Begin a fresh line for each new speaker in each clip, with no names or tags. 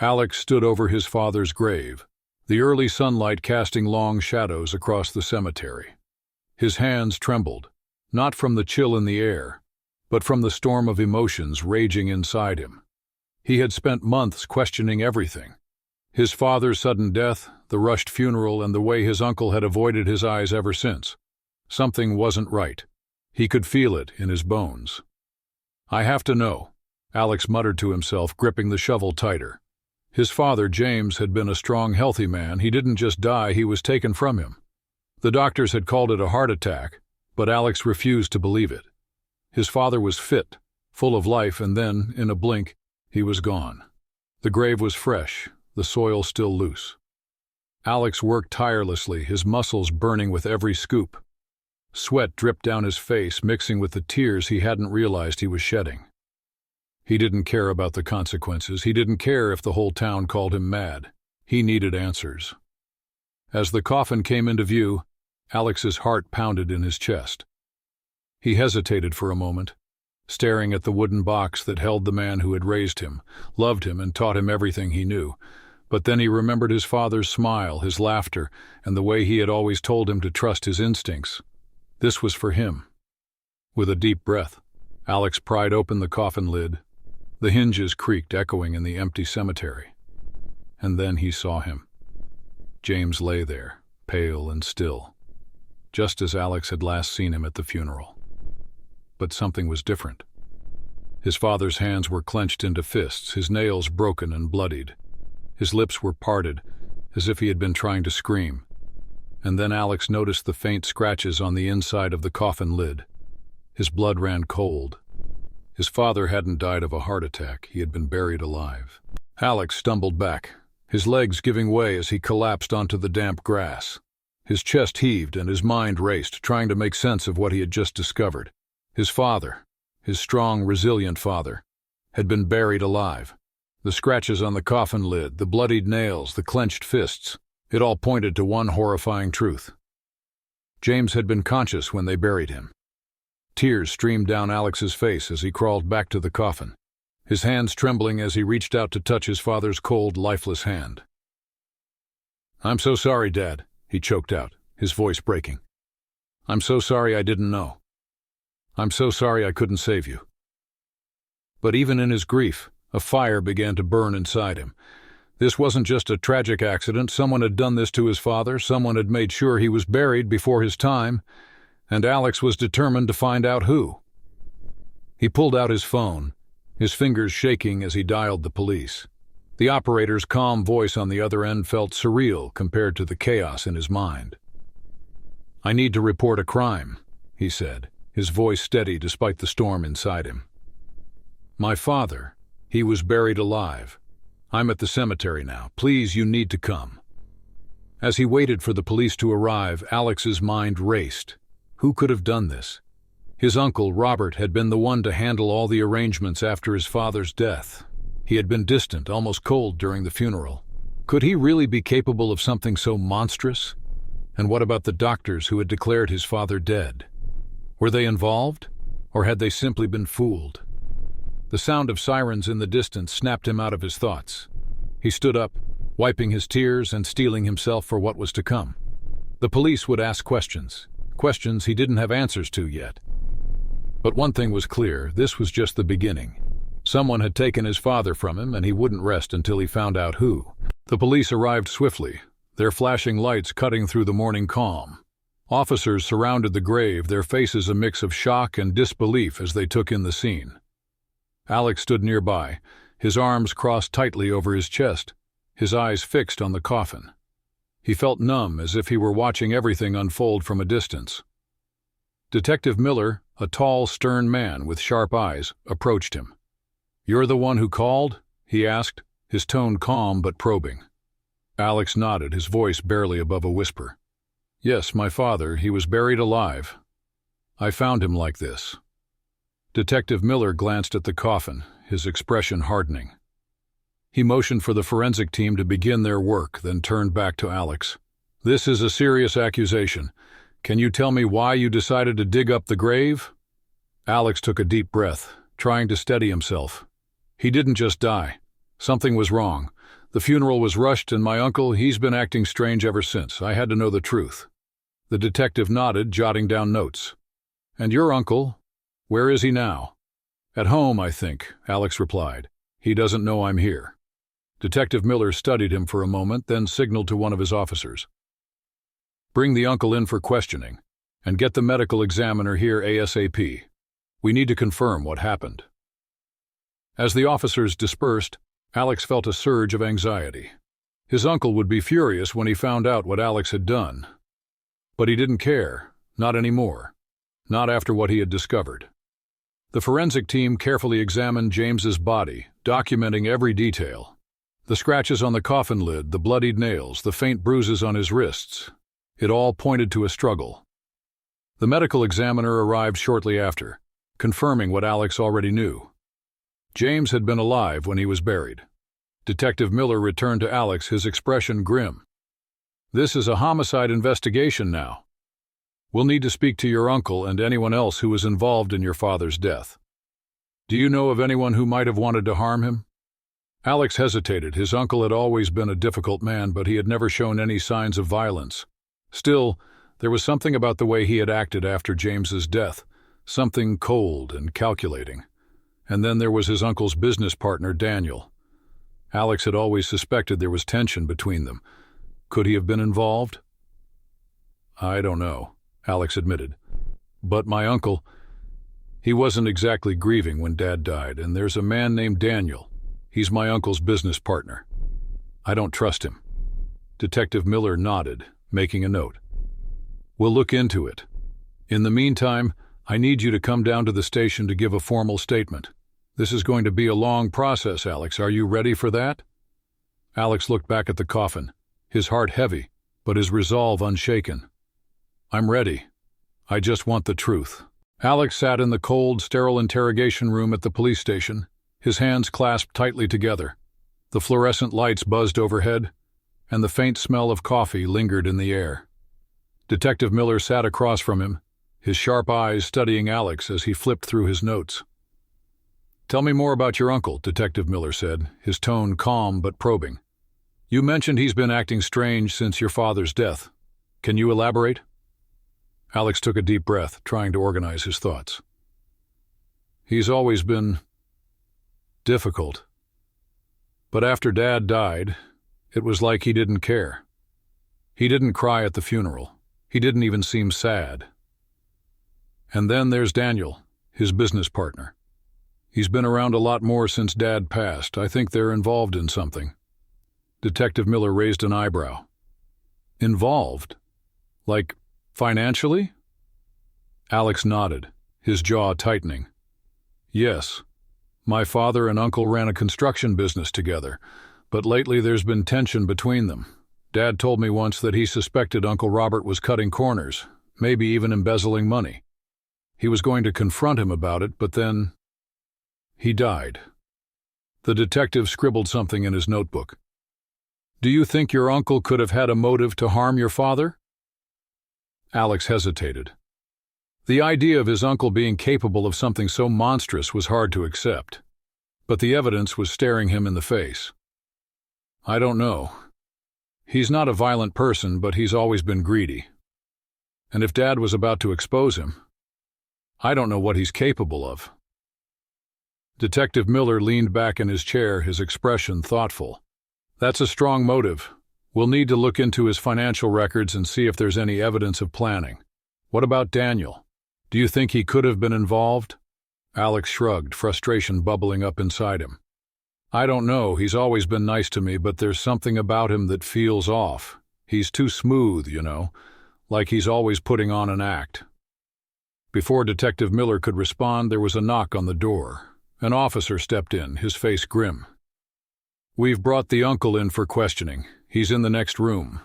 Alex stood over his father's grave, the early sunlight casting long shadows across the cemetery. His hands trembled, not from the chill in the air, but from the storm of emotions raging inside him. He had spent months questioning everything. His father's sudden death, the rushed funeral, and the way his uncle had avoided his eyes ever since. Something wasn't right. He could feel it in his bones. "I have to know," Alex muttered to himself, gripping the shovel tighter. His father, James, had been a strong, healthy man. He didn't just die, he was taken from him. The doctors had called it a heart attack, but Alex refused to believe it. His father was fit, full of life, and then, in a blink, he was gone. The grave was fresh, the soil still loose. Alex worked tirelessly, his muscles burning with every scoop. Sweat dripped down his face, mixing with the tears he hadn't realized he was shedding. He didn't care about the consequences. He didn't care if the whole town called him mad. He needed answers. As the coffin came into view, Alex's heart pounded in his chest. He hesitated for a moment, staring at the wooden box that held the man who had raised him, loved him, and taught him everything he knew. But then he remembered his father's smile, his laughter, and the way he had always told him to trust his instincts. This was for him. With a deep breath, Alex pried open the coffin lid. The hinges creaked, echoing in the empty cemetery. And then he saw him. James lay there, pale and still, just as Alex had last seen him at the funeral. But something was different. His father's hands were clenched into fists, his nails broken and bloodied. His lips were parted, as if he had been trying to scream. And then Alex noticed the faint scratches on the inside of the coffin lid. His blood ran cold. His father hadn't died of a heart attack. He had been buried alive. Alex stumbled back, his legs giving way as he collapsed onto the damp grass. His chest heaved and his mind raced, trying to make sense of what he had just discovered. His father, his strong, resilient father, had been buried alive. The scratches on the coffin lid, the bloodied nails, the clenched fists, it all pointed to one horrifying truth. James had been conscious when they buried him. Tears streamed down Alex's face as he crawled back to the coffin, his hands trembling as he reached out to touch his father's cold, lifeless hand. "I'm so sorry, Dad," he choked out, his voice breaking. "I'm so sorry I didn't know. I'm so sorry I couldn't save you." But even in his grief, a fire began to burn inside him. This wasn't just a tragic accident. Someone had done this to his father. Someone had made sure he was buried before his time, and Alex was determined to find out who. He pulled out his phone, his fingers shaking as he dialed the police. The operator's calm voice on the other end felt surreal compared to the chaos in his mind. "I need to report a crime," he said, his voice steady despite the storm inside him. "My father, he was buried alive. I'm at the cemetery now. Please, you need to come." As he waited for the police to arrive, Alex's mind raced. Who could have done this? His uncle, Robert, had been the one to handle all the arrangements after his father's death. He had been distant, almost cold during the funeral. Could he really be capable of something so monstrous? And what about the doctors who had declared his father dead? Were they involved, or had they simply been fooled? The sound of sirens in the distance snapped him out of his thoughts. He stood up, wiping his tears and steeling himself for what was to come. The police would ask questions he didn't have answers to yet. But one thing was clear, this was just the beginning. Someone had taken his father from him, and he wouldn't rest until he found out who. The police arrived swiftly, their flashing lights cutting through the morning calm. Officers surrounded the grave, their faces a mix of shock and disbelief as they took in the scene. Alex stood nearby, his arms crossed tightly over his chest, his eyes fixed on the coffin. He felt numb, as if he were watching everything unfold from a distance. Detective Miller, a tall, stern man with sharp eyes, approached him. "You're the one who called?" he asked, his tone calm but probing. Alex nodded, his voice barely above a whisper. "Yes, my father, he was buried alive. I found him like this." Detective Miller glanced at the coffin, his expression hardening. He motioned for the forensic team to begin their work, then turned back to Alex. "This is a serious accusation. Can you tell me why you decided to dig up the grave?" Alex took a deep breath, trying to steady himself. He didn't just die. Something was wrong. The funeral was rushed, and my uncle, he's been acting strange ever since. I had to know the truth. The detective nodded, jotting down notes. And your uncle? Where is he now? At home, I think, Alex replied. He doesn't know I'm here. Detective Miller studied him for a moment, then signaled to one of his officers. Bring the uncle in for questioning, and get the medical examiner here ASAP. We need to confirm what happened. As the officers dispersed, Alex felt a surge of anxiety. His uncle would be furious when he found out what Alex had done. But he didn't care, not anymore, not after what he had discovered. The forensic team carefully examined James's body, documenting every detail. The scratches on the coffin lid, the bloodied nails, the faint bruises on his wrists. It all pointed to a struggle. The medical examiner arrived shortly after, confirming what Alex already knew. James had been alive when he was buried. Detective Miller returned to Alex, his expression grim. This is a homicide investigation now. We'll need to speak to your uncle and anyone else who was involved in your father's death. Do you know of anyone who might have wanted to harm him? Alex hesitated. His uncle had always been a difficult man, but he had never shown any signs of violence. Still, there was something about the way he had acted after James's death, something cold and calculating. And then there was his uncle's business partner, Daniel. Alex had always suspected there was tension between them. Could he have been involved? I don't know, Alex admitted. But my uncle, he wasn't exactly grieving when Dad died, and there's a man named Daniel. He's my uncle's business partner. I don't trust him. Detective Miller nodded, making a note. We'll look into it. In the meantime, I need you to come down to the station to give a formal statement. This is going to be a long process, Alex. Are you ready for that? Alex looked back at the coffin, his heart heavy, but his resolve unshaken. I'm ready. I just want the truth. Alex sat in the cold, sterile interrogation room at the police station, his hands clasped tightly together. The fluorescent lights buzzed overhead, and the faint smell of coffee lingered in the air. Detective Miller sat across from him, his sharp eyes studying Alex as he flipped through his notes. Tell me more about your uncle, Detective Miller said, his tone calm but probing. You mentioned he's been acting strange since your father's death. Can you elaborate? Alex took a deep breath, trying to organize his thoughts. He's always been difficult. But after Dad died, it was like he didn't care. He didn't cry at the funeral. He didn't even seem sad. And then there's Daniel, his business partner. He's been around a lot more since Dad passed. I think they're involved in something. Detective Miller raised an eyebrow. Involved? Like, financially? Alex nodded, his jaw tightening. Yes. My father and uncle ran a construction business together, but lately there's been tension between them. Dad told me once that he suspected Uncle Robert was cutting corners, maybe even embezzling money. He was going to confront him about it, but then he died. The detective scribbled something in his notebook. Do you think your uncle could have had a motive to harm your father? Alex hesitated. The idea of his uncle being capable of something so monstrous was hard to accept, but the evidence was staring him in the face. I don't know. He's not a violent person, but he's always been greedy. And if Dad was about to expose him, I don't know what he's capable of. Detective Miller leaned back in his chair, his expression thoughtful. That's a strong motive. We'll need to look into his financial records and see if there's any evidence of planning. What about Daniel? Do you think he could have been involved? Alex shrugged, frustration bubbling up inside him. I don't know. He's always been nice to me, but there's something about him that feels off. He's too smooth, like he's always putting on an act. Before Detective Miller could respond, there was a knock on the door. An officer stepped in, his face grim. We've brought the uncle in for questioning. He's in the next room.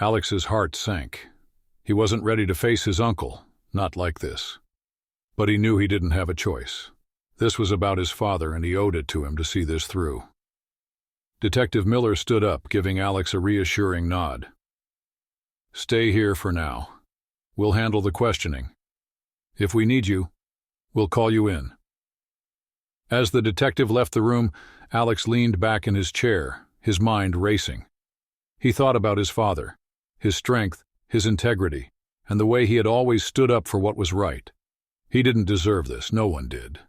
Alex's heart sank. He wasn't ready to face his uncle, not like this. But he knew he didn't have a choice. This was about his father, and he owed it to him to see this through. Detective Miller stood up, giving Alex a reassuring nod. Stay here for now. We'll handle the questioning. If we need you, we'll call you in. As the detective left the room, Alex leaned back in his chair, his mind racing. He thought about his father, his strength, his integrity, and the way he had always stood up for what was right. He didn't deserve this, no one did.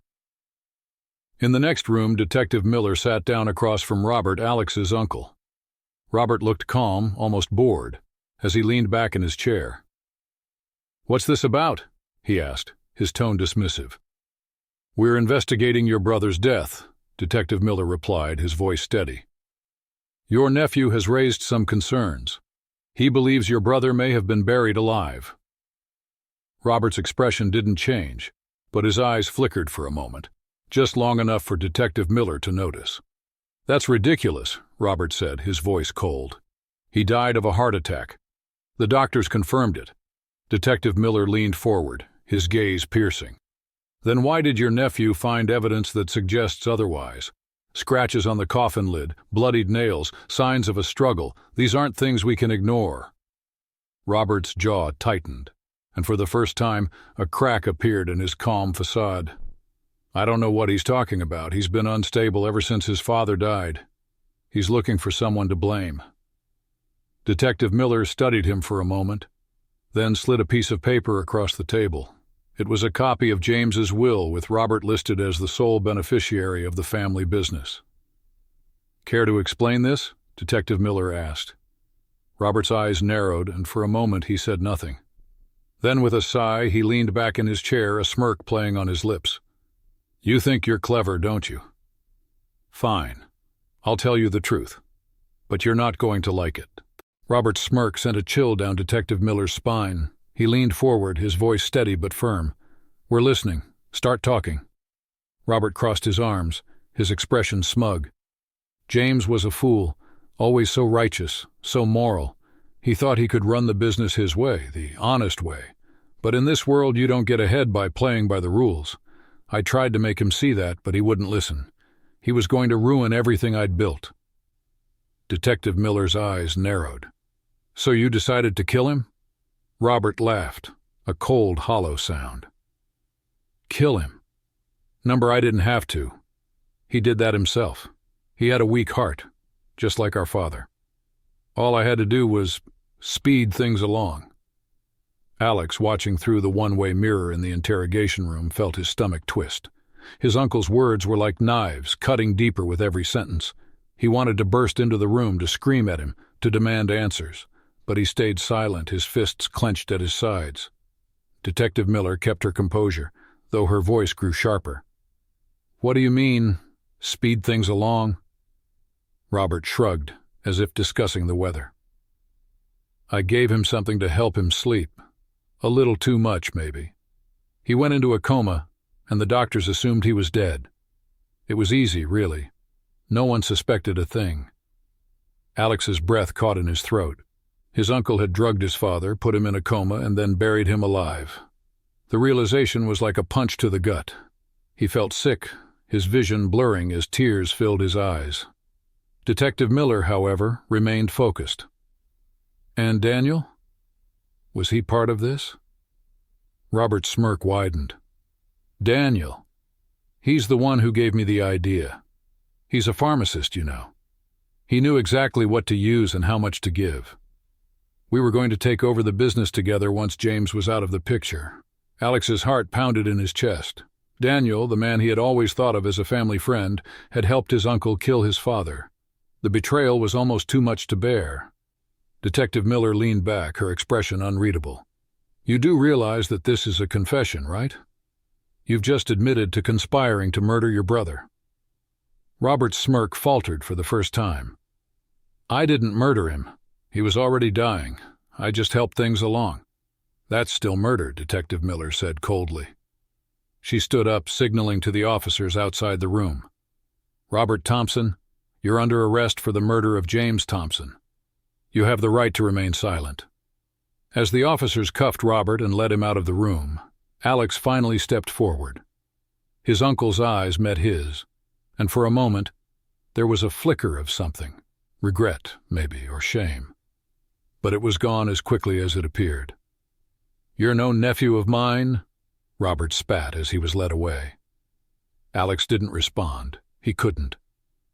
In the next room, Detective Miller sat down across from Robert, Alex's uncle. Robert looked calm, almost bored, as he leaned back in his chair. "What's this about?" he asked, his tone dismissive. "We're investigating your brother's death," Detective Miller replied, his voice steady. "Your nephew has raised some concerns. He believes your brother may have been buried alive." Robert's expression didn't change, but his eyes flickered for a moment, just long enough for Detective Miller to notice. "That's ridiculous," Robert said, his voice cold. "He died of a heart attack. The doctors confirmed it." Detective Miller leaned forward, his gaze piercing. "Then why did your nephew find evidence that suggests otherwise? Scratches on the coffin lid, bloodied nails, signs of a struggle. These aren't things we can ignore." Robert's jaw tightened, and for the first time, a crack appeared in his calm facade. "I don't know what he's talking about. He's been unstable ever since his father died. He's looking for someone to blame." Detective Miller studied him for a moment, then slid a piece of paper across the table. It was a copy of James's will with Robert listed as the sole beneficiary of the family business. "Care to explain this?" Detective Miller asked. Robert's eyes narrowed, and for a moment he said nothing. Then with a sigh, he leaned back in his chair, a smirk playing on his lips. "You think you're clever, don't you? Fine. I'll tell you the truth. But you're not going to like it." Robert's smirk sent a chill down Detective Miller's spine. He leaned forward, his voice steady but firm. "We're listening. Start talking." Robert crossed his arms, his expression smug. James was a fool, always so righteous, so moral. He thought he could run the business his way, the honest way. But in this world you don't get ahead by playing by the rules. I tried to make him see that, but he wouldn't listen. He was going to ruin everything I'd built. Detective Miller's eyes narrowed. "So you decided to kill him?" Robert laughed, a cold, hollow sound. "Kill him? Number, I didn't have to. He did that himself. He had a weak heart, just like our father. All I had to do was speed things along." Alex, watching through the one-way mirror in the interrogation room, felt his stomach twist. His uncle's words were like knives, cutting deeper with every sentence. He wanted to burst into the room, to scream at him, to demand answers. But he stayed silent, his fists clenched at his sides. Detective Miller kept her composure, though her voice grew sharper. "What do you mean, speed things along?" Robert shrugged, as if discussing the weather. "I gave him something to help him sleep. A little too much, maybe. He went into a coma, and the doctors assumed he was dead. It was easy, really. No one suspected a thing." Alex's breath caught in his throat. His uncle had drugged his father, put him in a coma, and then buried him alive. The realization was like a punch to the gut. He felt sick, his vision blurring as tears filled his eyes. Detective Miller, however, remained focused. "And Daniel? Was he part of this?" Robert's smirk widened. "Daniel. He's the one who gave me the idea. He's a pharmacist, you know. He knew exactly what to use and how much to give. We were going to take over the business together once James was out of the picture." Alex's heart pounded in his chest. Daniel, the man he had always thought of as a family friend, had helped his uncle kill his father. The betrayal was almost too much to bear. Detective Miller leaned back, her expression unreadable. "You do realize that this is a confession, right? You've just admitted to conspiring to murder your brother." Robert's smirk faltered for the first time. "I didn't murder him. He was already dying. I just helped things along." "That's still murder," Detective Miller said coldly. She stood up, signaling to the officers outside the room. "Robert Thompson, you're under arrest for the murder of James Thompson. You have the right to remain silent." As the officers cuffed Robert and led him out of the room, Alex finally stepped forward. His uncle's eyes met his, and for a moment, there was a flicker of something, regret, maybe, or shame. But it was gone as quickly as it appeared. "You're no nephew of mine?" Robert spat as he was led away. Alex didn't respond. He couldn't.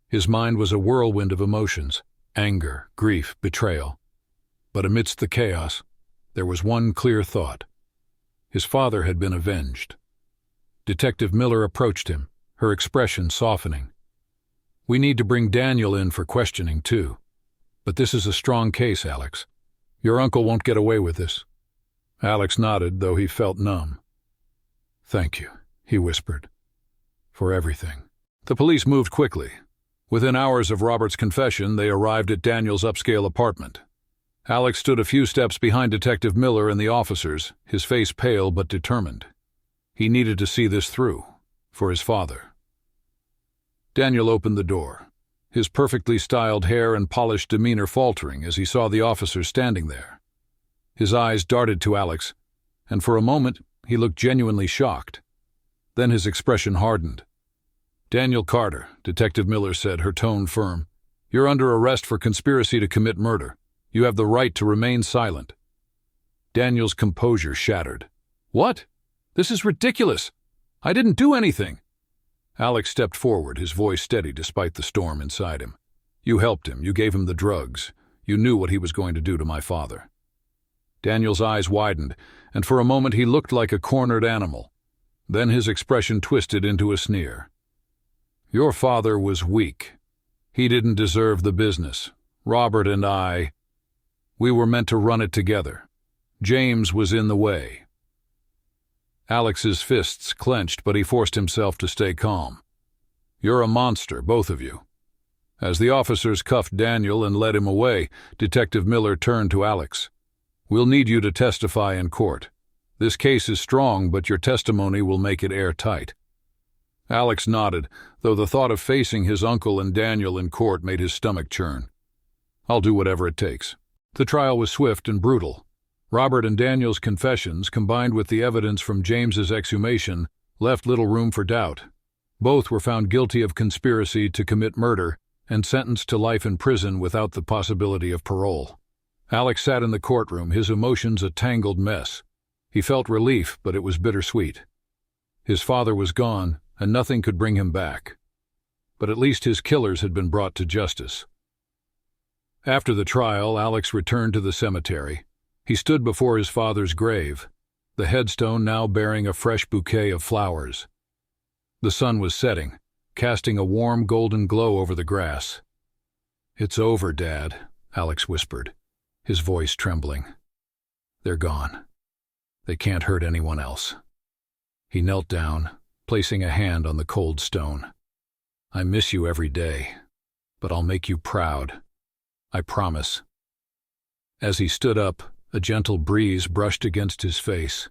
His mind was a whirlwind of emotions: anger, grief, betrayal. But amidst the chaos, there was one clear thought. His father had been avenged. Detective Miller approached him, her expression softening. "We need to bring Daniel in for questioning, too. But this is a strong case, Alex. Your uncle won't get away with this." Alex nodded, though he felt numb. "Thank you," he whispered, "for everything." The police moved quickly. Within hours of Robert's confession, they arrived at Daniel's upscale apartment. Alex stood a few steps behind Detective Miller and the officers, his face pale but determined. He needed to see this through, for his father. Daniel opened the door, his perfectly styled hair and polished demeanor faltering as he saw the officers standing there. His eyes darted to Alex, and for a moment he looked genuinely shocked. Then his expression hardened. "Daniel Carter," Detective Miller said, her tone firm. "You're under arrest for conspiracy to commit murder. You have the right to remain silent." Daniel's composure shattered. "What? This is ridiculous. I didn't do anything." Alex stepped forward, his voice steady despite the storm inside him. "You helped him. You gave him the drugs. You knew what he was going to do to my father." Daniel's eyes widened, and for a moment he looked like a cornered animal. Then his expression twisted into a sneer. "Your father was weak. He didn't deserve the business. Robert and we were meant to run it together. James was in the way." Alex's fists clenched, but he forced himself to stay calm. "You're a monster, both of you." As the officers cuffed Daniel and led him away, Detective Miller turned to Alex. "We'll need you to testify in court. This case is strong, but your testimony will make it airtight." Alex nodded, though the thought of facing his uncle and Daniel in court made his stomach churn. "I'll do whatever it takes." The trial was swift and brutal. Robert and Daniel's confessions, combined with the evidence from James's exhumation, left little room for doubt. Both were found guilty of conspiracy to commit murder and sentenced to life in prison without the possibility of parole. Alex sat in the courtroom, his emotions a tangled mess. He felt relief, but it was bittersweet. His father was gone, and nothing could bring him back. But at least his killers had been brought to justice. After the trial, Alex returned to the cemetery. He stood before his father's grave, the headstone now bearing a fresh bouquet of flowers. The sun was setting, casting a warm golden glow over the grass. "It's over, Dad," Alex whispered, his voice trembling. "They're gone. They can't hurt anyone else." He knelt down, placing a hand on the cold stone. "I miss you every day, but I'll make you proud. I promise." As he stood up, a gentle breeze brushed against his face,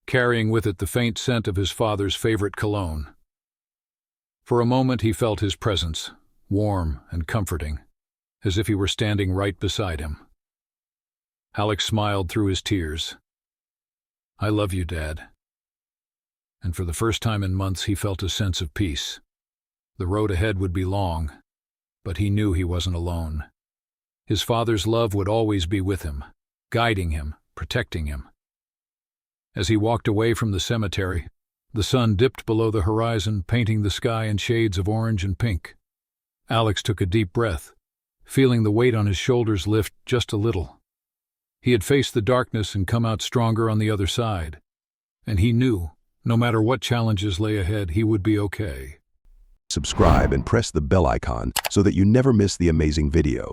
carrying with it the faint scent of his father's favorite cologne. For a moment he felt his presence, warm and comforting, as if he were standing right beside him. Alex smiled through his tears. "I love you, Dad." And for the first time in months he felt a sense of peace. The road ahead would be long, but he knew he wasn't alone. His father's love would always be with him, guiding him, protecting him. As he walked away from the cemetery, the sun dipped below the horizon, painting the sky in shades of orange and pink. Alex took a deep breath, feeling the weight on his shoulders lift just a little. He had faced the darkness and come out stronger on the other side, and he knew, no matter what challenges lay ahead, he would be okay.
Subscribe and press the bell icon so that you never miss the amazing video.